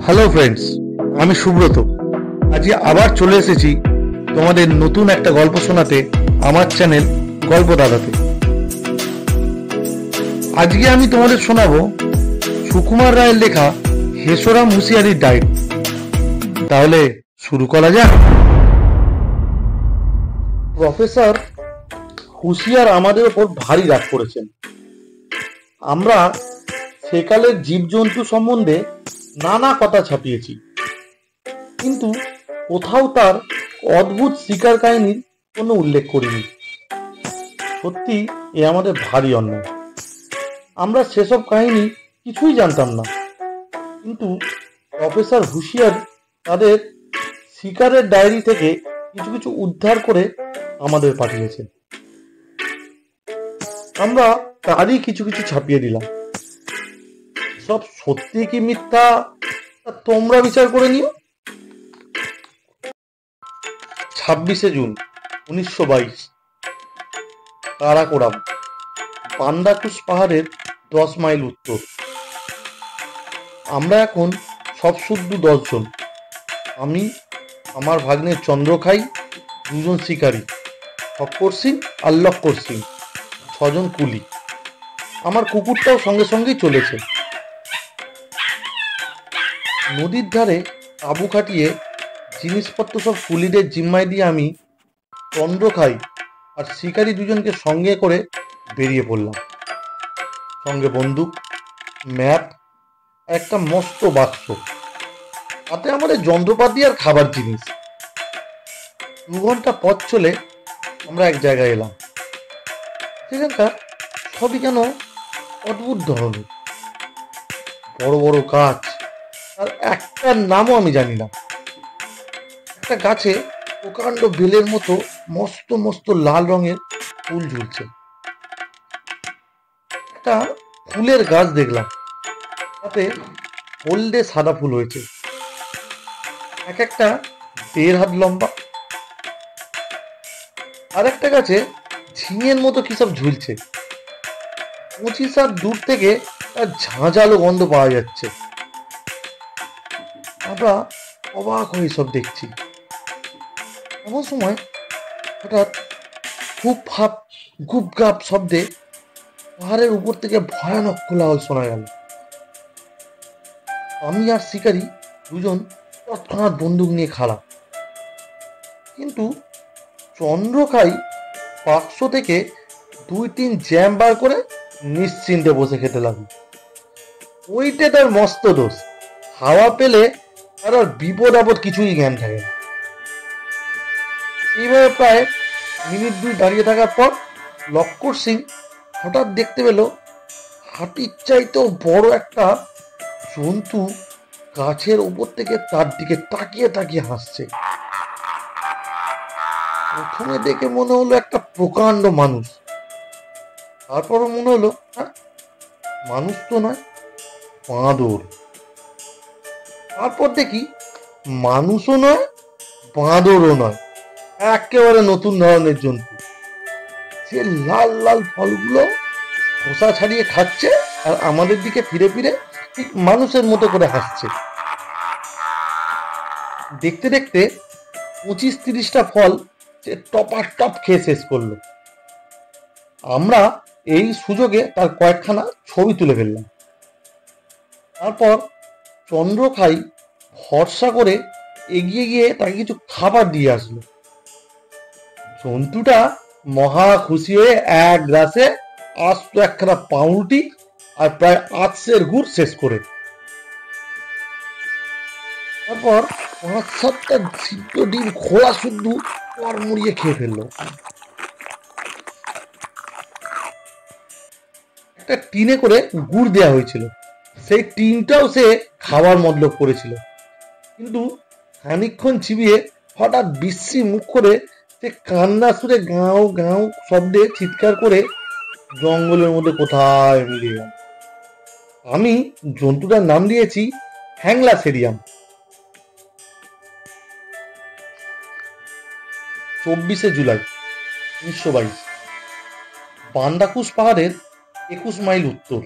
Hello friends, আমি সুব্রত। আজকে আবার চলে এসেছি তোমাদের নতুন একটা গল্প শোনাতে আমার চ্যানেল গল্প দাদাতে। আজকে আমি তোমাদের শোনাবো সুকুমার রায়ের লেখা হেসরাম হুঁশিয়ারির ডায়েরি। তাহলে শুরু করা যাক। প্রফেসর হুঁশিয়ার আমাদের ওপর ভারী রাগ করেছেন। আমরা সেকালের জীবজন্তু সম্বন্ধে নানা কথা ছাপিয়েছি, কিন্তু কোথাও তার অদ্ভুত শিকার কাহিনীর কোনো উল্লেখ করিনি। সত্যি এ আমাদের ভারী অন্যায়। আমরা সেসব কাহিনী কিছুই জানতাম না, কিন্তু প্রফেসর হুঁশিয়ার তাদের শিকারের ডায়েরি থেকে কিছু কিছু উদ্ধার করে আমাদের পাঠিয়েছেন। আমরা তারই কিছু কিছু ছাপিয়ে দিলাম। সব সত্যি কি মিথ্যা তা তোমরা বিচার করে নিও। 26শে জুন 1922, কারাকোরাম, পান্দাকুশ পাহাড়ের 10 মাইল উত্তর। আমরা এখন সব শুদ্ধ 10 জন। আমি, আমার ভাগ্নে চন্দ্রখাই, 2 জন শিকারী, ফক্কর সিং আর লক্কর সিং, 6 জন কুলি। আমার কুকুরটাও সঙ্গে সঙ্গেই চলেছে। নদীর ধারে তাঁবু খাটিয়ে জিনিসপত্র সব কুলিদের জিম্মায় দিয়ে আমি, চন্দ্রখাই আর শিকারী 2 জনকে সঙ্গে করে বেরিয়ে পড়লাম। সঙ্গে বন্দুক, ম্যাপ, একটা মস্ত বাক্স, তাতে আমাদের যন্ত্রপাতি আর খাবার জিনিস। 2 ঘন্টা পথ চলে আমরা এক জায়গায় এলাম। সেখানকার সবই কেন অদ্ভুত ধরনের। বড় বড় গাছ, আর একটার নামও আমি জানি না। একটা গাছে প্রকাণ্ড বেলের মতো মস্ত মস্ত লাল রঙের ফুল ঝুলছে। একটা ফুলের গাছ দেখলাম, তাতে হলদে সাদা ফুল হয়েছে, এক একটা 1.5 হাত লম্বা। আর একটা গাছে ঝিঙের মতো কি সব ঝুলছে। 25 হাত দূর থেকে তার ঝাঁঝালো গন্ধ পাওয়া যাচ্ছে। আমরা অবাক হয়ে সব দেখছি। এমন সময় হঠাৎ খুব ফাপ গুপ গাপ শব্দে পাহাড়ের উপর থেকে ভয়ানক কোলাহল শোনা গেল। আমি আর শিকারী 2 জন তৎক্ষণাৎ বন্দুক নিয়ে খাড়া। কিন্তু চন্দ্রখাই বাক্স থেকে 2-3 জ্যাম বার করে নিশ্চিন্তে বসে খেতে লাগলো। ওইটা তার মস্ত দোষ। হাওয়া পেলে তার আর বিপদ আপদ কিছুই জ্ঞান থাকে না। এইভাবে প্রায় মিনিট 2 দাঁড়িয়ে থাকার পর লক্কর সিং হঠাৎ দেখতে পেল হাতির চাইতেও বড় একটা জন্তু গাছের উপর থেকে তার দিকে তাকিয়ে তাকিয়ে হাসছে। প্রথমে দেখে মনে হলো একটা প্রকাণ্ড মানুষ, তারপরও মনে হলো মানুষ তো নয়, বাঁদর। তারপর দেখি মানুষও নয়, বাঁদরও নয়, একেবারে নতুন ধরনের জন্তু। সে লাল লাল ফলগুলো খোসা ছাড়িয়ে খাচ্ছে আর আমাদের দিকে ফিরে ফিরে ঠিক মানুষের মতো করে হাসছে। দেখতে দেখতে 25-30টা ফল সে টপার টপ খেয়ে শেষ করলো। আমরা এই সুযোগে তার কয়েকখানা ছবি তুলে ফেললাম। তারপর চন্দ্রখাই ভরসা করে এগিয়ে গিয়ে তাকে কিছু খাবার দিয়ে আসলো। জন্তুটা মহা খুশি হয়ে এক গ্রাসে আস্ত একখানা পাউরুটি আর প্রায় 8 গুড় শেষ করে, তারপর 5-7টা সিদ্ধ ডিম খোলা শুদ্ধ চর মুড়িয়ে খেয়ে ফেললো। একটা টিনে করে গুড় দেওয়া হয়েছিল, সেই টিনটাও সে খাওয়ার মতলব করেছিল। কিন্তু খানিকক্ষণ চিবিয়ে হঠাৎ বিশ্রী মুখ করে সে কান্না সুরে গাঁও গাঁও শব্দে চিৎকার করে জঙ্গলের মধ্যে কোথায় মিলিয়ে গেল। আমি জন্তুটার নাম দিয়েছি হ্যাংলা সেরিয়াম। 24শে জুলাই 1922, পান্দাকুশ পাহাড়ের 21 মাইল উত্তর।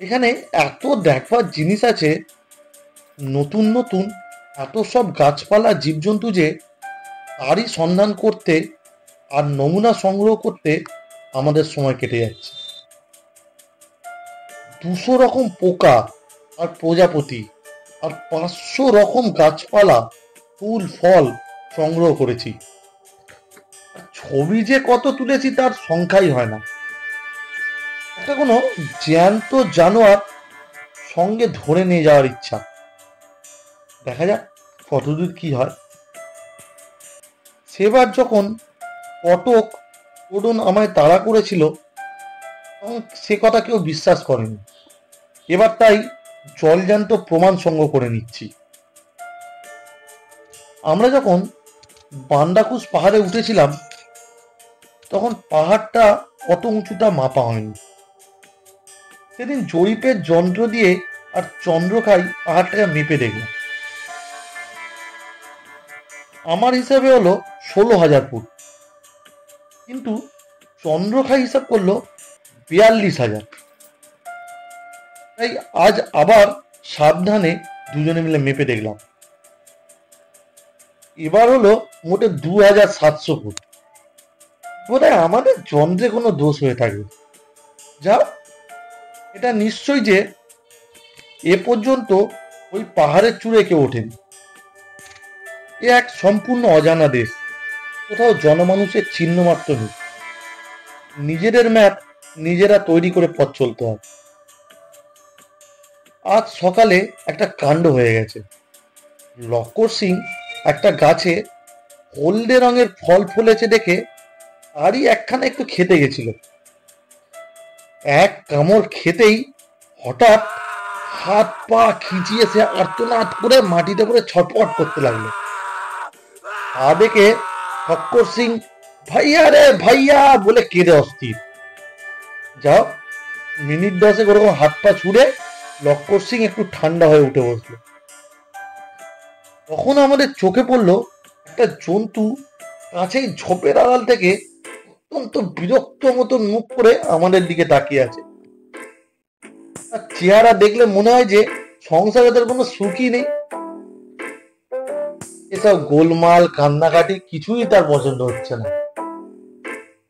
এখানে এত দেখবার জিনিস আছে, নতুন নতুন এত সব গাছপালা জীবজন্তু যে তারই সন্ধান করতে আর নমুনা সংগ্রহ করতে আমাদের সময় কেটে যাচ্ছে। 200 রকম পোকা আর প্রজাপতি আর 500 রকম গাছপালা, ফুল ফল সংগ্রহ করেছি। ছবি যে কত তুলেছি তার সংখ্যাই হয় না। একটা কোনো জ্যান্ত জানোয়ার সঙ্গে ধরে নিয়ে যাওয়ার ইচ্ছা। দেখা যাক কতদূর কি হয়। সেবার যখন কটক ওডন আমায় তাড়া করেছিল তখন সে কথা কেউ বিশ্বাস করেনি। এবার তাই জলজান্ত প্রমাণ সংগ্রহ করে নিচ্ছি। আমরা যখন বান্দাকুস পাহাড়ে উঠেছিলাম তখন পাহাড়টা কত উঁচুটা মাপা হয়নি। সেদিন জরিপের যন্ত্র দিয়ে আর চন্দ্রখাই পাহাড়টাকে মেপে দেখলাম। আমার হিসাবে হলো 16,000 ফুট, কিন্তু চন্দ্রখাই হিসাব করলো 42,000। তাই আজ আবার সাবধানে দুজনে মিলে মেপে দেখলাম। এবার হলো মোটে 2,700 ফুট। বোধহয় আমাদের যন্ত্রে কোনো দোষ হয়ে থাকবে। যা, এটা নিশ্চয় যে এ পর্যন্ত ওই পাহাড়ের চূড়ে কেউ ওঠেনি। এ এক সম্পূর্ণ অজানা দেশ, কোথাও জনমানুষের চিহ্ন মাত্র নেই। নিজেদের ম্যাপ নিজেরা তৈরি করে পথ চলতে হয়। আজ সকালে একটা কাণ্ড হয়ে গেছে। লক্কর সিং একটা গাছে হলদে রঙের ফল ফলেছে দেখে তারই একখানা একটু খেতে গেছিল। এক কামড় খেতেই হঠাৎ হাত পা খিঁচিয়ে সে আর্তনাদ করে মাটিতে পড়ে ছটফট করতে লাগলো। তা দেখে লক্কর সিং ভাইয়া রে ভাইয়া বলে কেঁদে অস্থির। যাও, মিনিট 10 ওরকম হাত পা ছুড়ে লক্কর সিং একটু ঠান্ডা হয়ে উঠে বসলো। তখন আমাদের চোখে পড়লো একটা জন্তু কাছেই ঝোপের আড়াল থেকে অত্যন্ত বিরক্ত মতন মুখ করে আমাদের দিকে তাকিয়ে আছে। তার চেহারা দেখলে মনে হয় যে সংসারে তার কোনো সুখই নেই। এসব গোলমাল কান্নাকাটি কিছুই তার পছন্দ হচ্ছে না।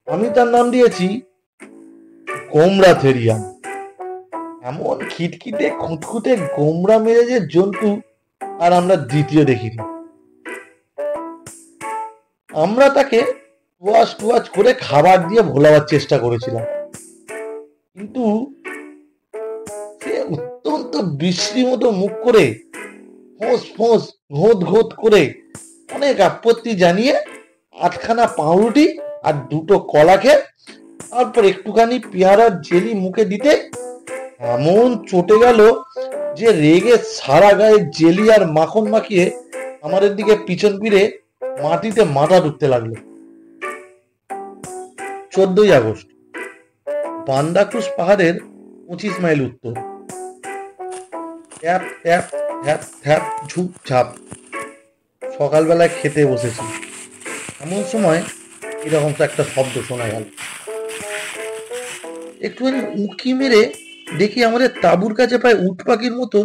আমি তার নাম দিয়েছি গোমরা থেরিয়াম। এমন খিটখিটে খুঁতখুঁতে গোমরা মেরেজের জন্তু আর আমরা দ্বিতীয় দেখিনি। আমরা তাকে টুয়াচ টুয়াচ করে খাবার দিয়ে ভোলাবার চেষ্টা করেছিলাম, কিন্তু সে অত্যন্ত বিশ্রী মতো মুখ করে ফোঁস ফোঁস ঘোঁত ঘোঁত করে অনেক আপত্তি জানিয়ে 8খানা পাউরুটি আর 2টো কলা খেয়ে তারপর একটুখানি পেয়ারার জেলি মুখে দিতে এমন চটে গেল যে রেগে সারা গায়ে জেলি আর মাখন মাখিয়ে আমাদের দিকে পিছন ফিরে মাটিতে মাথা ঢুকতে লাগলো। 14ই আগস্ট, বান্দাকুস পাহাড়ের 25 মাইল উত্তর। ট্যাপ ট্যাপ ট্যাপ ট্যাপ ঝুপঝাপ। সকালবেলায় খেতে বসেছি, এমন সময় এরকম তো একটা শব্দ শোনা গেল। একটুখানি উঁকি মেরে দেখি আমাদের তাঁবুর কাছে প্রায় উট পাখির মতো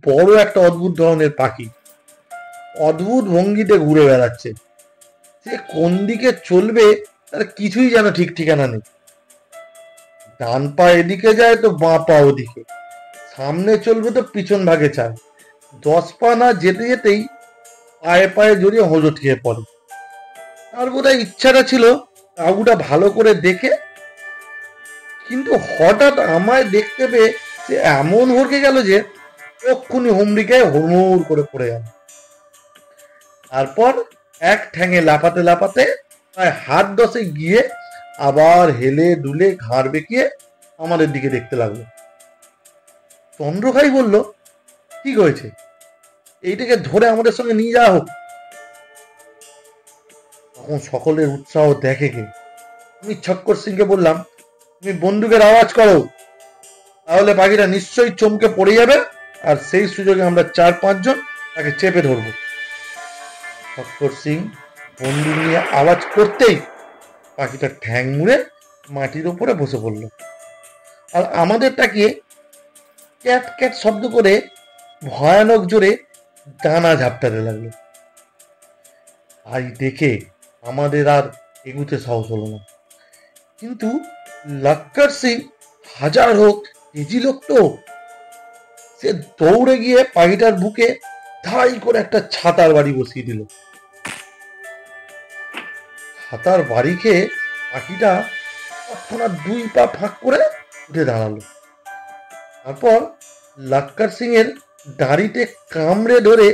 বড় একটা অদ্ভুত ধরনের পাখি অদ্ভুত ভঙ্গিতে ঘুরে বেড়াচ্ছে। সে কোন দিকে চলবে তার কিছুই যেন ঠিক ঠিকানা নেই। ডান পা এদিকে যায় তো বাঁ পা ওদিকে, সামনে চলবে তো পিছন ভাগে চায়। 10 পা না যেতে যেতেই পায়ে পায়ে জড়িয়ে হোঁচট খেয়ে পড়ে। তার বোধহয় ইচ্ছাটা ছিল তাঁবুটা ভালো করে দেখে, কিন্তু হঠাৎ আমায় দেখতে পেয়ে সে এমন হড়কে গেল যে তক্ষুনি হুমড়িকায় হুড়মুড় করে পড়ে গেল। তারপর এক ঠ্যাঙে লাফাতে লাফাতে প্রায় হাত 10 গিয়ে আবার হেলে দুলে ঘাড় বেঁকিয়ে আমাদের দিকে দেখতে লাগলো। চন্দ্রখাই বলল, ঠিক হয়েছে, এইটাকে ধরে আমাদের সঙ্গে নিয়ে যাওয়া হোক। তখন সকলের উৎসাহ দেখে কে। আমি ছক্কর সিংকে বললাম, তুমি বন্দুকের আওয়াজ করো, তাহলে পাখিটা নিশ্চয়ই চমকে পড়ে যাবে, আর সেই সুযোগে আমরা 4-5 জন তাকে চেপে ধরবো। ছক্কর সিং বন্দুক নিয়ে আওয়াজ করতেই পাখিটা ঠ্যাং মুড়ে মাটির ওপরে বসে পড়ল, আর আমাদের তাকিয়ে ক্যাট ক্যাট শব্দ করে ভয়ানক জোরে ডানা ঝাপটাতে লাগলো। তাই দেখে আমাদের আর এগুতে সাহস হলো না। কিন্তু লাক্কার সিং হাজার হোক তেজি লোক তো, সে দৌড়ে গিয়ে পাখিটার বুকে ধাই করে একটা ছাতার বাড়ি বসিয়ে দিল। ছাতার বাড়ি খেয়ে পাখিটা তৎক্ষণাৎ 2 পা ফাঁক করে উঠে দাঁড়ালো। তারপর লাক্কার সিং এর দাড়িতে কামড়ে ধরে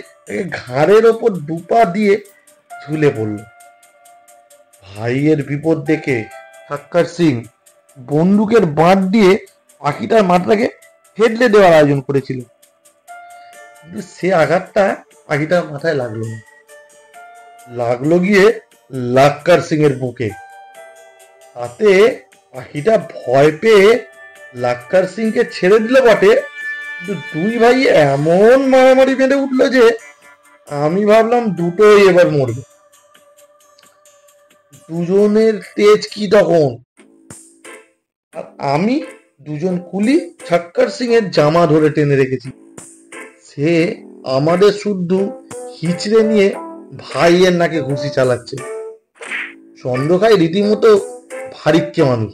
ঘাড়ের ওপর 2 পা দিয়ে ঝুলে পড়ল। ভাইয়ের বিপদ দেখে লাক্কার সিং বন্দুকের বাঁট দিয়ে পাখিটার মাথাটাকে হেডলে দেওয়ার আয়োজন করেছিল, কিন্তু সে আঘাতটা পাখিটার মাথায় লাগলো না, লাগলো গিয়ে লাক্কার সিং এর বুকে। তাতে পাখিটা ভয় পেয়ে লাক্কার সিং কে ছেড়ে দিল বটে, কিন্তু 2 ভাই এমন মারামারি বেঁধে উঠলো যে আমি ভাবলাম দুটোই এবার মরবে। দুজনের তেজ কি তখন! আর আমি 2জন কুলি লাক্কার সিং এর জামা ধরে টেনে রেখেছি। সে আমাদের শুদ্ধ হিচড়ে নিয়ে ভাইয়ের নাকে ঘুষি চালাচ্ছে। চন্দ্রখাই রীতিমতো ভারিক্কে মানুষ,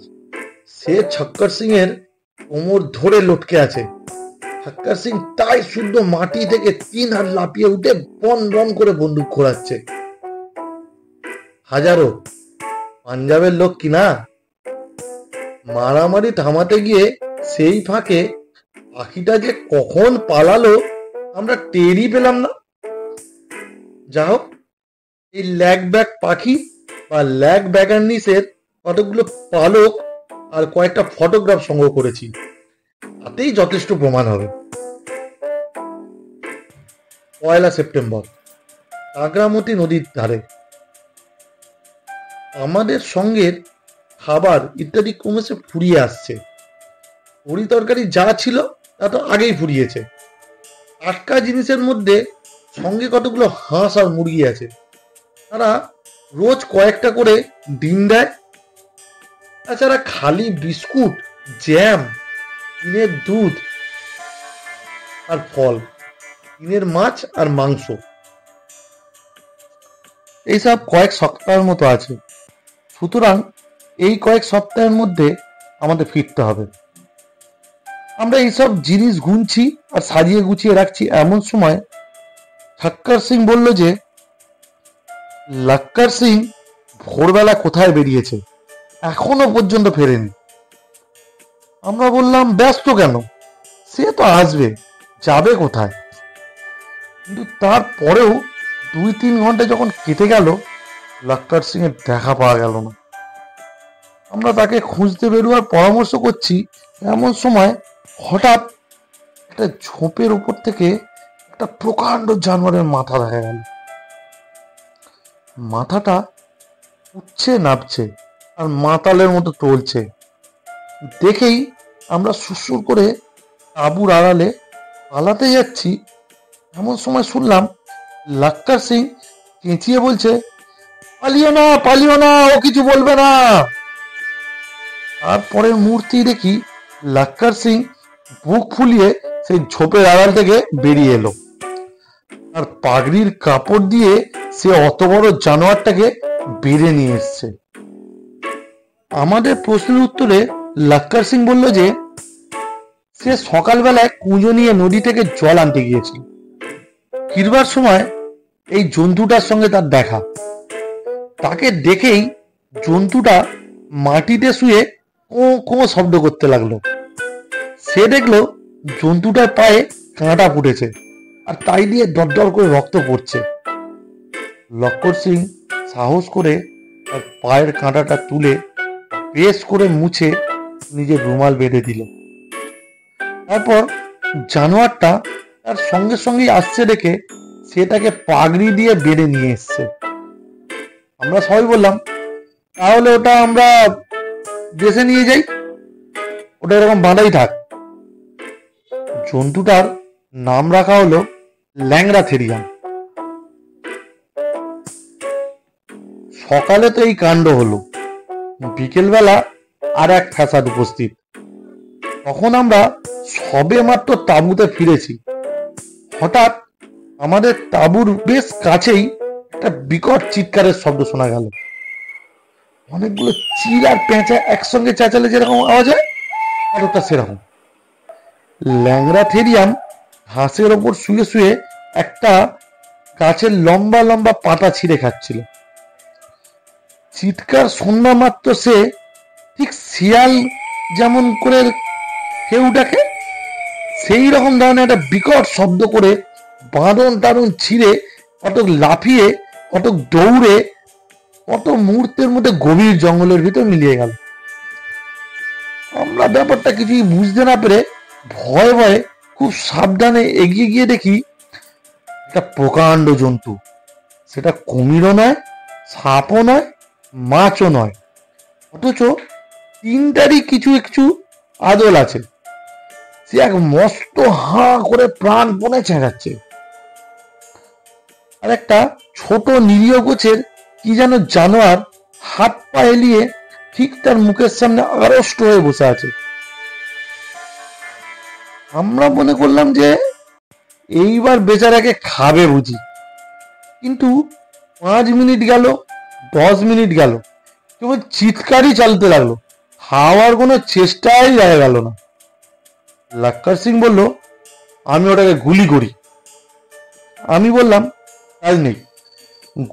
সে লাক্কার সিং এর কোমর ধরে লটকে আছে। লাক্কার সিং তাই শুদ্ধ মাটি থেকে 3 হাত লাফিয়ে উঠে বন বন করে বন্দুক ঘোরাচ্ছে। হাজারো পাঞ্জাবের লোক কিনা, মারামারি থামাতে গিয়ে সেই ফাঁকে পাখিটা যে কখন পালালো আমরা টেরই পেলাম না। যা হোক, এই ল্যাগ ব্যাক পাখি বা ল্যাগ ব্যাগার্নিসের কতগুলো পালক আর কয়েকটা ফটোগ্রাফ সংগ্রহ করেছি, তাতেই যথেষ্ট প্রমাণ হবে। 1 সেপ্টেম্বর, কাগরামতি নদীর ধারে। আমাদের সঙ্গের খাবার ইত্যাদি ক্রমশে ফুরিয়ে আসছে। তরি তরকারি যা ছিল তা তো আগেই ফুরিয়েছে। টাটকা জিনিসের মধ্যে সঙ্গে কতগুলো হাঁস আর মুরগি আছে। তারা রোজ কয়েকটা করে ডিম দেয়। তাছাড়া খালি বিস্কুট, জ্যাম, টিনের দুধ আর ফল, টিনের মাছ আর মাংস, এইসব কয়েক সপ্তাহের মতো আছে। সুতরাং এই কয়েক সপ্তাহের মধ্যে আমাদের ফিরতে হবে। আমরা এইসব জিনিস গুনছি আর সাজিয়ে গুছিয়ে রাখছি, এমন সময় লাক্কার সিং বলল যে লাক্কার সিং ভোরবেলা কোথায় বেরিয়েছে, এখনো পর্যন্ত ফেরেনি। আমরা বললাম ব্যস্ত কেন, সে তো আসবে, যাবে কোথায়? কিন্তু তারপরেও 2-3 ঘন্টা যখন কেটে গেল, লাক্কার সিং এর দেখা পাওয়া গেল না। আমরা তাকে খুঁজতে বেরোয়ার পরামর্শ করছি, এমন সময় হঠাৎ একটা ঝোপের উপর থেকে একটা প্রকাণ্ড জানোয়ারের মাথা দেখা গেল। মাথাটা উঠছে নামছে আর মাতালের মতো টলছে। দেখেই আমরা সুসুর করে তাঁবুর আড়ালে পালাতে যাচ্ছি, এমন সময় শুনলাম লাক্কার সিং চেঁচিয়ে বলছে, পালিও না, পালিও না, ও কিছু বলবে না। তারপরের মুহূর্তেই দেখি লাক্কার সিং বুক ফুলিয়ে সেই ঝোপের আড়াল থেকে বেরিয়ে এলো। আর পাগড়ির কাপড় দিয়ে সে অত বড় জানোয়ারটাকে বেঁধে নিয়ে এসছে। আমাদের প্রশ্নের উত্তরে লাক্কার সিং বলল যে সে সকালবেলায় কুঁজো নিয়ে নদী থেকে জল আনতে গিয়েছিল। ফিরবার সময় এই জন্তুটার সঙ্গে তার দেখা। তাকে দেখেই জন্তুটা মাটিতে শুয়ে কো কো শব্দ করতে লাগলো। সে দেখলো জন্তুটার পায়ে কাঁটা ফুটেছে আর তাই দিয়ে দরদর করে রক্ত পড়ছে। লাক্কার সিং সাহস করে তার পায়ের কাঁটাটা তুলে বেশ করে মুছে নিজের রুমাল বেঁধে দিল। তারপর জানোয়ারটা তার সঙ্গে সঙ্গেই আসছে দেখে সেটাকে পাগড়ি দিয়ে বেঁধে নিয়ে এসছে। আমরা সবাই বললাম, তাহলে ওটা আমরা দেশে নিয়ে যাই, ওটা এরকম বাঁধাই থাক। জন্তুটার নাম রাখা হলো ল্যাংড়া থেরিয়াম। সকালে তো এই কাণ্ড হলো, বিকেলবেলা আর এক ফ্যাসাদ উপস্থিত। তখন আমরা সবে মাত্র তাঁবুতে ফিরেছি, হঠাৎ আমাদের তাঁবুর বেশ কাছেই একটা বিকট চিৎকারের শব্দ শোনা গেল। অনেকগুলো চিল আর পেঁচা একসঙ্গে চেঁচালে যেরকম আওয়াজ হয়, অতটা সেরকম। ল্যাংড়া থেরিয়াম ঘাসের ওপর শুয়ে শুয়ে একটা গাছের লম্বা লম্বা পাতা ছিঁড়ে খাচ্ছিল। চিৎকার শোনা মাত্র সে ঠিক শিয়াল যেমন করে কেউ ডাকে সেই রকম ধরনের একটা বিকট শব্দ করে বাঁধন টাড়ন ছিঁড়ে কতক লাফিয়ে কতক দৌড়ে কত মুহূর্তের মধ্যে গভীর জঙ্গলের ভিতর মিলিয়ে গেল। আমরা ব্যাপারটা কিছুই বুঝতে না পেরে ভয়ে ভয়ে খুব সাবধানে এগিয়ে গিয়ে দেখি একটা প্রকাণ্ড জন্তু। সেটা কুমিরও নয়, সাপও নয়, মাছও নয়, অথচ তিনটারই কিছু কিছু আদল আছে। সে এক মস্ত হাঁ করে প্রাণপণে চেঁচাচ্ছে, আর একটা ছোট নিরীহ গোছের কি যেন জানোয়ার হাত পা এলিয়ে ঠিক তার মুখের সামনে আড়ষ্ট হয়ে বসে আছে। আমরা মনে করলাম যে এইবার বেচারাকে খাবে বুঝি, কিন্তু 5 মিনিট গেল, 10 মিনিট গেল, কেবল চিৎকারই চালতে লাগলো, খাওয়ার কোনো চেষ্টাই দেখা গেল না। লাক্কার সিং বলল, আমি ওটাকে গুলি করি। আমি বললাম, কাজ নেই,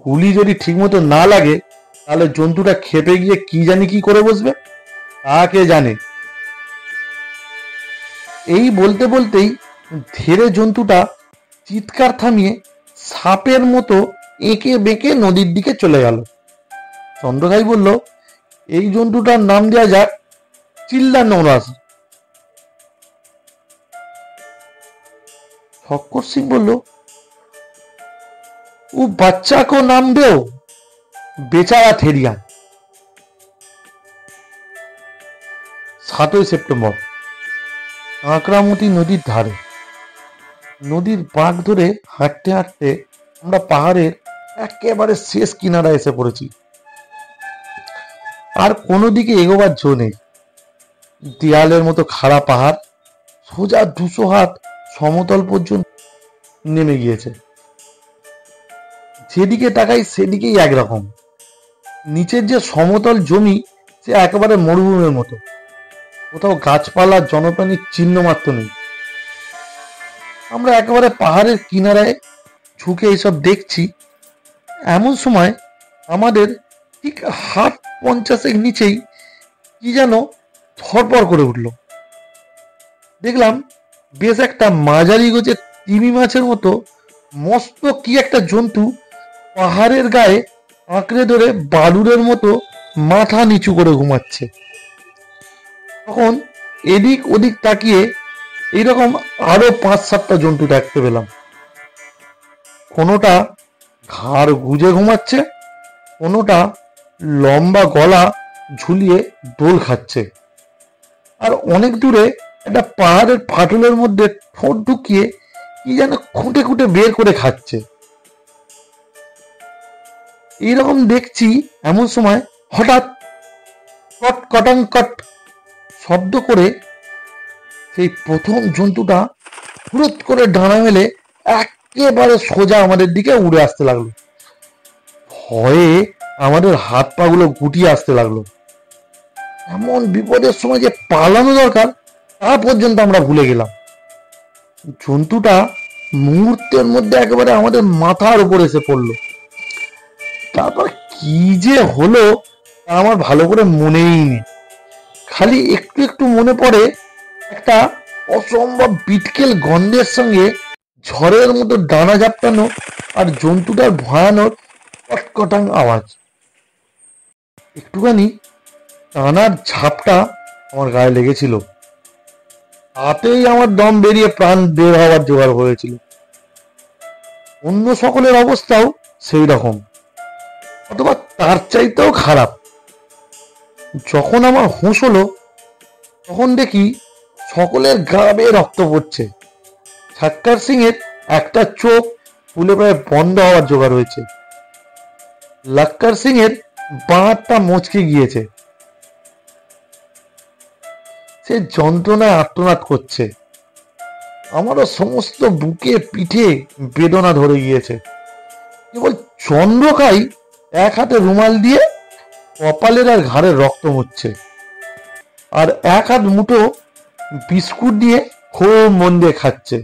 গুলি যদি ঠিক মতো না লাগে তাহলে জন্তুটা খেপে গিয়ে কি জানি কি করে বসবে, তা কে জানে। এই বলতে বলতেই ধীরে জন্তুটা চিৎকার থামিয়ে সাপের মতো এঁকে বেঁকে নদীর দিকে চলে গেল। চন্দ্রভাই বলল, এই জন্তুটার নাম দেওয়া যাক চিল্লা নৌরাজ। শক্কর সিং বলল, ও বাচ্চা কো নাম দেও বেচারা থেরিয়া। 7ই সেপ্টেম্বর, কাঁকড়ামতি নদীর ধারে। নদীর বাঁক ধরে হাঁটতে হাঁটতে আমরা পাহাড়ের একেবারে শেষ কিনারায় এসে পড়েছি। আর কোনো দিকে এগোবার জো নেই। দেয়ালের মতো খাড়া পাহাড় সোজা 200 হাত সমতল পর্যন্ত নেমে গিয়েছে। যেদিকে তাকাই সেদিকেই একরকম। নিচের যে সমতল জমি সে একেবারে মরুভূমির মতো, কোথাও গাছপালা জনপ্রাণীর চিহ্ন মাত্র নেই। আমরা একেবারে পাহাড়ের কিনারায় ঝুঁকে এইসব দেখছি, এমন সময় আমাদের ঠিক হাত 50 নিচেই কি যেন ধরপড় করে উঠল। দেখলাম বেশ একটা মাঝারি গোছের তিমি মাছের মতো মস্ত কি একটা জন্তু পাহাড়ের গায়ে আঁকড়ে ধরে বালুরের মতো মাথা নিচু করে ঘুমাচ্ছে। তখন এদিক ওদিক তাকিয়ে এইরকম আরো 5-7টা জন্তু দেখতে পেলাম। কোনোটা ঘাড় গুজে ঘুমাচ্ছে, কোনোটা লম্বা গলা ঝুলিয়ে দোল খাচ্ছে, আর অনেক দূরে একটা পাহাড়ের ফাটলের মধ্যে ঠোঁট ঢুকিয়ে কি যেন খুঁটে খুঁটে বের করে খাচ্ছে। এইরকম দেখছি, এমন সময় হঠাৎ কট কটাঙ্কট শব্দ করে সেই প্রথম জন্তুটা হুড়োত করে ডানা মেলে একেবারে সোজা আমাদের দিকে উড়ে আসতে লাগলো। ভয়ে আমাদের হাত পা গুলো গুটিয়ে আসতে লাগলো। এমন বিপদের সময় যে পালানো দরকার তা পর্যন্ত আমরা ভুলে গেলাম। জন্তুটা মুহূর্তের মধ্যে একেবারে আমাদের মাথার উপর এসে পড়লো। তারপর কি যে হলো তা আমার ভালো করে মনেই নেই। খালি একটু একটু মনে পড়ে একটা অসম্ভব বিটকেল গন্ধের সঙ্গে ঝড়ের মতো ডানা ঝাপটানো আর জন্তুটার ভয়ানক কটকটাং আওয়াজ। একটুখানি টানার ঝাপটা আমার গায়ে লেগেছিল, তাতেই আমার দম বেরিয়ে প্রাণ বের হওয়ার জোগাড় হয়েছিল। অন্য সকলের অবস্থাও সেই রকম, অথবা তার চাইতেও খারাপ। যখন আমার হুঁশ হলো তখন দেখি সকলের গা বেয়ে রক্ত পড়ছে। সাক্কার সিং এর একটা চোখ ফুলে প্রায় বন্ধ হওয়ার জোগাড় হয়েছে। লাক্কার সিং এর বাঁটটা মচকে গিয়েছে, সে যন্ত্রণায় আর্তনাদ করছে। আমারও সমস্ত বুকে পিঠে বেদনা ধরে গিয়েছে। কেবল চন্দ্রকাই এক হাতে রুমাল দিয়ে কপালের আর ঘাড়ের রক্ত মুছছে, আর এক হাত মুঠো বিস্কুট দিয়ে খুব মন দিয়ে খাচ্ছে।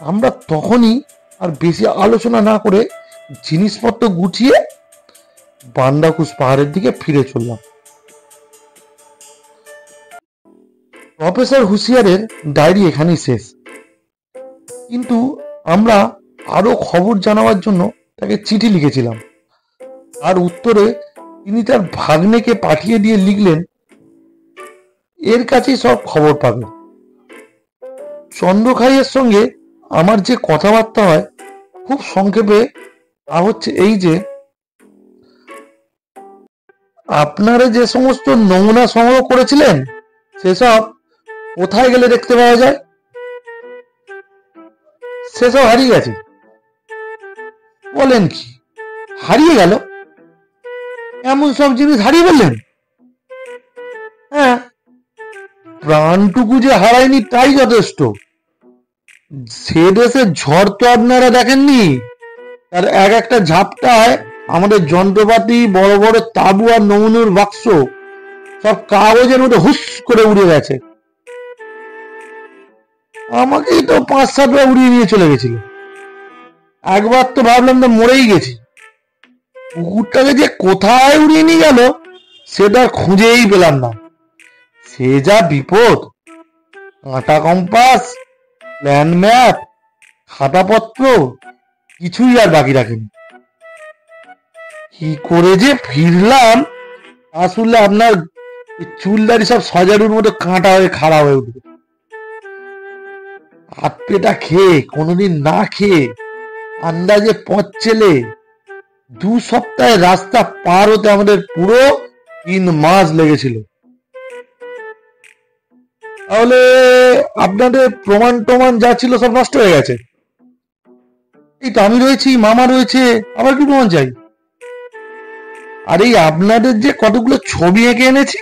আমরা তখনই আর বেশি আলোচনা না করে জিনিসপত্র গুছিয়ে বান্দাকুস পাহাড়ের দিকে ফিরে চললাম। প্রফেসর হুঁশিয়ারের ডায়েরি এখানেই শেষ, কিন্তু আমরা আরো খবর জানাবার জন্য তাকে চিঠি লিখেছিলাম, আর উত্তরে তিনি তার ভাগ্নেকে পাঠিয়ে দিয়ে লিখলেন, এর কাছেই সব খবর পাবে। চন্দ্রখাইয়ের সঙ্গে আমার যে কথাবার্তা হয় খুব সংক্ষেপে তা হচ্ছে এই যে, আপনারা যে সমস্ত নমুনা সংগ্রহ করেছিলেন সেসব কোথায় গেলে দেখতে পাওয়া যায়? সেসব হারিয়ে গেছে। বলেন কি, হারিয়ে গেল? এমন সব জিনিস হারিয়ে ফেললেন? হ্যাঁ, প্রাণটুকু যে হারায়নি তাই যথেষ্ট। সে দেশের ঝড় তো আপনারা দেখেননি, তার এক একটা ঝাপটায় আমাদের যন্ত্রপাতি, বড় বড় তাবু আর নমুনার বাক্স সব কাগজের মধ্যে হুস করে উড়ে গেছে। আমাকেই তো 5-7 বার উড়িয়ে নিয়ে চলে গেছিল। একবার তো ভাবলাম তো মরেই গেছি। কুকুরটাকে যে কোথায় উড়িয়ে নিয়ে গেল সেটা খুঁজেই পেলাম না। সে যা বিপদ! কাঁটা কম্পাস, প্ল্যান ম্যাপ, খাতাপত্র কিছুই আর বাকি রাখেনি। কি করে যে ফিরলাম আসলে আপনার চুলদারি সব সজারুর মতো কাঁটা হয়ে খাড়া হয়ে উঠবে। হাত পেটা খেয়ে, কোনোদিন না খেয়ে, আন্দাজে 5 ছেলে 2 সপ্তাহে রাস্তা পার হতে আমাদের পুরো 3 মাস লেগেছিল। তাহলে আপনাদের প্রমাণ টমান যা ছিল সব নষ্ট হয়ে গেছে? এই তো আমি রয়েছি, মামা রয়েছে, আবার কি প্রমাণ চাই? আর এই আপনাদের যে কতগুলো ছবি এঁকে এনেছি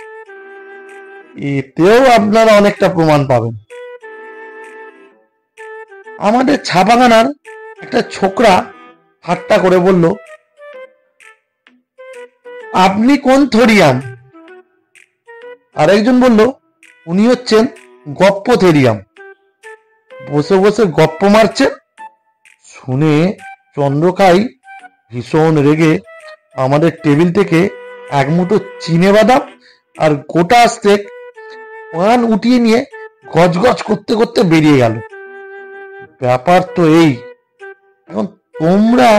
এতেও আপনারা অনেকটা প্রমাণ পাবেন। আমাদের ছাপাখানার একটা ছোকরা ঠাট্টা করে বলল, আপনি কোন থরিয়াম? আর একজন বলল, উনি হচ্ছেন গপ্পথেরিয়াম, বসে বসে গপ্প মারছে। শুনে চন্দ্রকাই ভীষণ রেগে আমাদের টেবিল থেকে এক মুঠো চিনে বাদাম আর গোটা আস্তেক পান উঠিয়ে নিয়ে গজগজ করতে করতে বেরিয়ে গেল। ব্যাপার তো এই। এখন তোমরা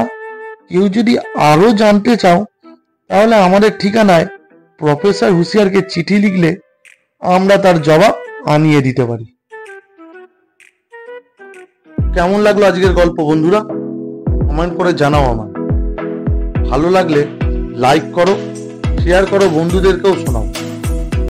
কেউ যদি আরো জানতে চাও তাহলে আমাদের ঠিকানায় প্রফেসর হুঁশিয়ারকে চিঠি লিখলে আমরা তার জবাব আনিয়ে দিতে পারি। কেমন লাগলো আজকের গল্প বন্ধুরা? কমেন্ট করে জানাও আমায়। ভালো লাগলে লাইক করো, শেয়ার করো, বন্ধুদেরকেও শোনাও।